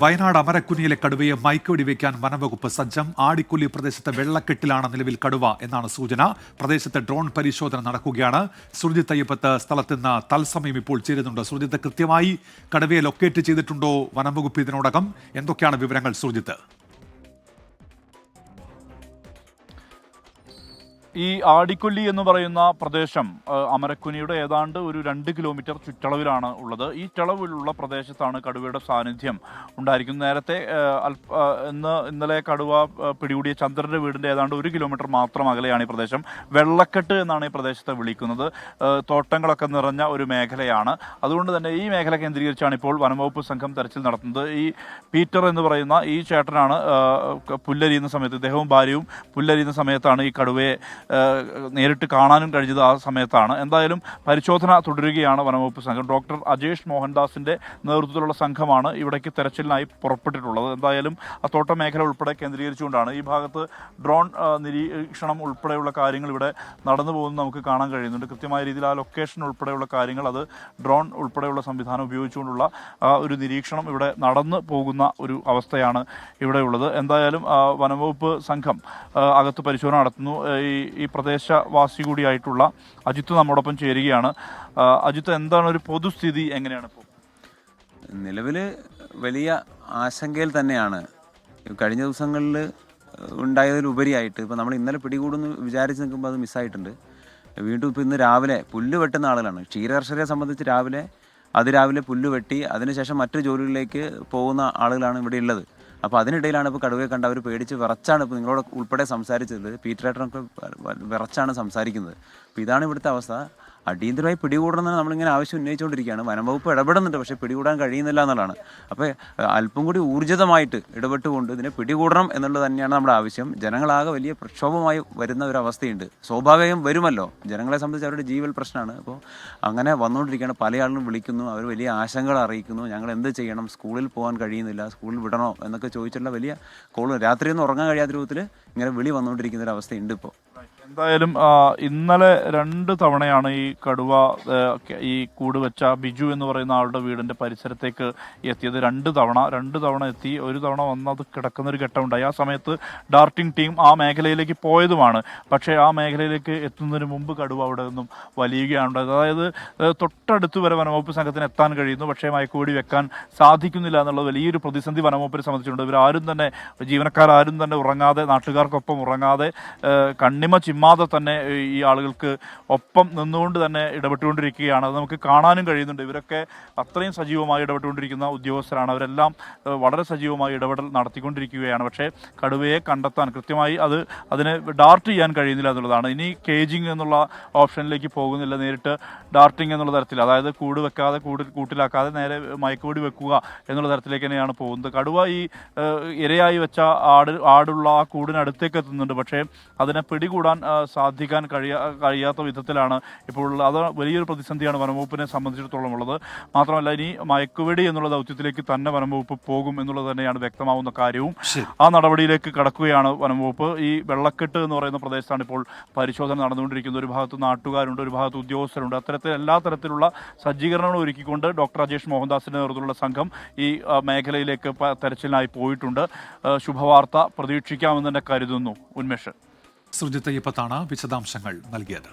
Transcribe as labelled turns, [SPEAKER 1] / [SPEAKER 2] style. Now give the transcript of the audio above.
[SPEAKER 1] വയനാട് അമരക്കുനിയിലെ കടുവയെ മയക്കുവെടി വയ്ക്കാൻ വനംവകുപ്പ് സജ്ജം. ആടിക്കുല്ലി പ്രദേശത്തെ വെള്ളക്കെട്ടിലാണ് നിലവിൽ കടുവ എന്നാണ് സൂചന. പ്രദേശത്ത് ഡ്രോൺ പരിശോധന നടക്കുകയാണ്. സുർജിത്ത് അയ്യപ്പത്ത് സ്ഥലത്ത് നിന്ന് തത്സമയം ഇപ്പോൾ ചേരുന്നുണ്ട്. സുർജിത്ത്, കൃത്യമായി കടുവയെ ലൊക്കേറ്റ് ചെയ്തിട്ടുണ്ടോ വനംവകുപ്പ് ഇതിനോടകം? എന്തൊക്കെയാണ് വിവരങ്ങൾ സുർജിത്ത്?
[SPEAKER 2] ഈ ആടിക്കൊല്ലി എന്ന് പറയുന്ന പ്രദേശം അമരക്കുനിയുടെ ഏതാണ്ട് ഒരു 2 കിലോമീറ്റർ ചുറ്റളവിലാണ് ഉള്ളത്. ഈ ചുറ്റളവിലുള്ള പ്രദേശത്താണ് കടുവയുടെ സാന്നിധ്യം ഉണ്ടായിരിക്കുന്നത്. നേരത്തെ ഇന്നലെ കടുവ പിടികൂടിയ ചന്ദ്രന്റെ വീടിന്റെ ഏതാണ്ട് 1 കിലോമീറ്റർ മാത്രം അകലെയാണ് ഈ പ്രദേശം. വെള്ളക്കെട്ട് എന്നാണ് ഈ പ്രദേശത്തെ വിളിക്കുന്നത്. തോട്ടങ്ങളൊക്കെ നിറഞ്ഞ ഒരു മേഖലയാണ്. അതുകൊണ്ട് തന്നെ ഈ മേഖല കേന്ദ്രീകരിച്ചാണ് ഇപ്പോൾ വനംവകുപ്പ് സംഘം തെരച്ചിൽ നടത്തുന്നത്. ഈ പീറ്റർ എന്ന് പറയുന്ന ഈ ചേട്ടനാണ് പുല്ലരിയുന്ന സമയത്ത്, ഇദ്ദേഹവും ഭാര്യയും പുല്ലരിയുന്ന സമയത്താണ് ഈ കടുവയെ നേരിട്ട് കാണാനും കഴിഞ്ഞത് ആ സമയത്താണ്. എന്തായാലും പരിശോധന തുടരുകയാണ് വനംവകുപ്പ് സംഘം. ഡോക്ടർ അജേഷ് മോഹൻദാസിന്റെ നേതൃത്വത്തിലുള്ള സംഘമാണ് ഇവിടേക്ക് തെരച്ചിലിനായി പുറപ്പെട്ടിട്ടുള്ളത്. എന്തായാലും ആ തോട്ട മേഖല ഉൾപ്പെടെ കേന്ദ്രീകരിച്ചുകൊണ്ടാണ് ഈ ഭാഗത്ത് ഡ്രോൺ നിരീക്ഷണം ഉൾപ്പെടെയുള്ള കാര്യങ്ങൾ ഇവിടെ നടന്നു പോകുന്നത് നമുക്ക് കാണാൻ കഴിയുന്നുണ്ട്. കൃത്യമായ രീതിയിൽ ആ ലൊക്കേഷൻ ഉൾപ്പെടെയുള്ള കാര്യങ്ങൾ, അത് ഡ്രോൺ ഉൾപ്പെടെയുള്ള സംവിധാനം ഉപയോഗിച്ചുകൊണ്ടുള്ള ഒരു നിരീക്ഷണം ഇവിടെ നടന്നു പോകുന്ന ഒരു അവസ്ഥയാണ് ഇവിടെ ഉള്ളത്. എന്തായാലും വനംവകുപ്പ് സംഘം അകത്ത് പരിശോധന നടത്തുന്നു. ഈ പ്രദേശവാസി കൂടിയായിട്ടുള്ള അജിത്ത് നമ്മോടൊപ്പം ചേരുകയാണ്. അജിത്ത്, എന്താണ് ഒരു പൊതുസ്ഥിതി, എങ്ങനെയാണ് ഇപ്പോൾ?
[SPEAKER 3] നിലവിൽ വലിയ ആശങ്കയിൽ തന്നെയാണ്. കഴിഞ്ഞ ദിവസങ്ങളിൽ ഉണ്ടായതിലുപരിയായിട്ട് ഇപ്പോൾ നമ്മൾ ഇന്നലെ പിടികൂടുന്നു വിചാരിച്ച് നിൽക്കുമ്പോൾ അത് മിസ്സായിട്ടുണ്ട്. വീണ്ടും ഇപ്പോൾ ഇന്ന് രാവിലെ പുല്ല് വെട്ടുന്ന ആളുകളാണ്. ക്ഷീരകർഷകരെ സംബന്ധിച്ച് അതിരാവിലെ പുല്ല് വെട്ടി അതിനുശേഷം മറ്റു ജോലികളിലേക്ക് പോകുന്ന ആളുകളാണ് ഇവിടെ ഉള്ളത്. അപ്പോൾ അതിനിടയിലാണ് ഇപ്പോൾ കടുവയെ കണ്ട് അവർ പേടിച്ച് വിറച്ചാണ് ഇപ്പോൾ നിങ്ങളോട് ഉൾപ്പെടെ സംസാരിച്ചത്. പീറ്ററേട്ടനൊക്കെ വിറച്ചാണ് സംസാരിക്കുന്നത്. അപ്പോൾ ഇതാണ് ഇവിടുത്തെ അവസ്ഥ. അടിയന്തരമായി പിടികൂടണമെന്ന് നമ്മളിങ്ങനെ ആവശ്യം ഉന്നയിച്ചുകൊണ്ടിരിക്കുകയാണ്. വനംവകുപ്പ് ഇടപെടുന്നുണ്ട്, പക്ഷേ പിടികൂടാൻ കഴിയുന്നില്ല എന്നുള്ളതാണ്. അപ്പോൾ അല്പം കൂടി ഊർജിതമായിട്ട് ഇടപെട്ടുകൊണ്ട് ഇതിനെ പിടികൂടണം എന്നുള്ളത് തന്നെയാണ് നമ്മുടെ ആവശ്യം. ജനങ്ങളാകെ വലിയ പ്രക്ഷോഭമായി വരുന്ന ഒരു അവസ്ഥയുണ്ട്. സ്വാഭാവികം വരുമല്ലോ, ജനങ്ങളെ സംബന്ധിച്ച് അവരുടെ ജീവൽ പ്രശ്നമാണ്. അപ്പോൾ അങ്ങനെ വന്നുകൊണ്ടിരിക്കുകയാണ്. പല ആളുകളും വിളിക്കുന്നു, അവർ വലിയ ആശങ്കകൾ അറിയിക്കുന്നു. ഞങ്ങൾ എന്ത് ചെയ്യണം, സ്കൂളിൽ പോകാൻ കഴിയുന്നില്ല, സ്കൂളിൽ വിടണോ എന്നൊക്കെ ചോദിച്ചുള്ള വലിയ കോള്, രാത്രിയൊന്നും ഉറങ്ങാൻ കഴിയാത്ത രൂപത്തിൽ ഇങ്ങനെ വിളി വന്നുകൊണ്ടിരിക്കുന്ന ഒരു അവസ്ഥയുണ്ട് ഇപ്പോൾ.
[SPEAKER 2] എന്തായാലും ഇന്നലെ 2 തവണയാണ് ഈ കടുവ ഈ കൂട് വെച്ച ബിജു എന്ന് പറയുന്ന ആളുടെ വീടിന്റെ പരിസരത്തേക്ക് എത്തിയത്. 2 തവണ എത്തി. ഒരു തവണ വന്നത് കിടക്കുന്നൊരു ഘട്ടമുണ്ടായി. ആ സമയത്ത് ഡാർട്ടിംഗ് ടീം ആ മേഖലയിലേക്ക് പോയതുമാണ്. പക്ഷേ ആ മേഖലയിലേക്ക് എത്തുന്നതിന് മുമ്പ് കടുവ അവിടെ നിന്നും വലിയുകയാണ്. അതായത് തൊട്ടടുത്ത് വരെ വനംവകുപ്പ് സംഘത്തിന് എത്താൻ കഴിയുന്നു, പക്ഷേ മയക്കുവെടി വെക്കാൻ സാധിക്കുന്നില്ല എന്നുള്ള വലിയൊരു പ്രതിസന്ധി വനംവകുപ്പിനെ സംബന്ധിച്ചിട്ടുണ്ട്. ഇവരാരും തന്നെ, ജീവനക്കാരും തന്നെ ഉറങ്ങാതെ, നാട്ടുകാർക്കൊപ്പം ഉറങ്ങാതെ, കണ്ണിമ ചിമ്മാതെ തന്നെ ഈ ആളുകൾക്ക് ഒപ്പം നിന്നുകൊണ്ട് തന്നെ ഇടപെട്ടുകൊണ്ടിരിക്കുകയാണ്. അത് നമുക്ക് കാണാനും കഴിയുന്നുണ്ട്. ഇവരൊക്കെ അത്രയും സജീവമായി ഇടപെട്ടുകൊണ്ടിരിക്കുന്ന ഉദ്യോഗസ്ഥരാണ്. അവരെല്ലാം വളരെ സജീവമായി ഇടപെടൽ നടത്തിക്കൊണ്ടിരിക്കുകയാണ്. പക്ഷേ കടുവയെ കണ്ടെത്താൻ കൃത്യമായി അതിനെ ഡാർട്ട് ചെയ്യാൻ കഴിയുന്നില്ല എന്നുള്ളതാണ്. ഇനി കേജിങ് എന്നുള്ള ഓപ്ഷനിലേക്ക് പോകുന്നില്ല, നേരിട്ട് ഡാർട്ടിങ് എന്നുള്ള തരത്തിൽ, അതായത് കൂട് വെക്കാതെ, കൂട്ടിലാക്കാതെ നേരെ മയക്കുവെടി വെക്കുക എന്നുള്ള തരത്തിലേക്ക് തന്നെയാണ് പോകുന്നത്. കടുവ ഈ ഇരയായി വെച്ച ആടുള്ള ആ കൂടിനടുത്തേക്ക് എത്തുന്നുണ്ട്. പക്ഷേ അതിനെ പിടികൂടാൻ സാധിക്കാൻ കഴിയാത്ത വിധത്തിലാണ് ഇപ്പോൾ ഉള്ളത്. അത് വലിയൊരു പ്രതിസന്ധിയാണ് വനംവകുപ്പിനെ സംബന്ധിച്ചിടത്തോളം ഉള്ളത്. മാത്രമല്ല, ഇനി മയക്കുവെടി എന്നുള്ള ദൗത്യത്തിലേക്ക് തന്നെ വനംവകുപ്പ് പോകും എന്നുള്ളത് തന്നെയാണ് വ്യക്തമാവുന്ന കാര്യവും. ആ നടപടിയിലേക്ക് കടക്കുകയാണ് വനംവകുപ്പ്. ഈ വെള്ളക്കെട്ട് എന്ന് പറയുന്ന പ്രദേശത്താണ് ഇപ്പോൾ പരിശോധന നടന്നുകൊണ്ടിരിക്കുന്നത്. ഒരു ഭാഗത്ത് നാട്ടുകാരുണ്ട്, ഒരു ഭാഗത്ത് ഉദ്യോഗസ്ഥരുണ്ട്. അത്തരത്തിൽ എല്ലാ തരത്തിലുള്ള സജ്ജീകരണങ്ങളും ഒരുക്കിക്കൊണ്ട് ഡോക്ടർ അജേഷ് മോഹൻദാസിന്റെ നേതൃത്വത്തിലുള്ള സംഘം ഈ മേഖലയിലേക്ക് തെരച്ചിലിനായി പോയിട്ടുണ്ട്. ശുഭവാർത്ത പ്രതീക്ഷിക്കാമെന്ന് തന്നെ കരുതുന്നു. ഉന്മേഷ്.
[SPEAKER 1] സുർജിത്ത് അയ്യപ്പത്താണ് വിശദാംശങ്ങൾ നൽകിയത്.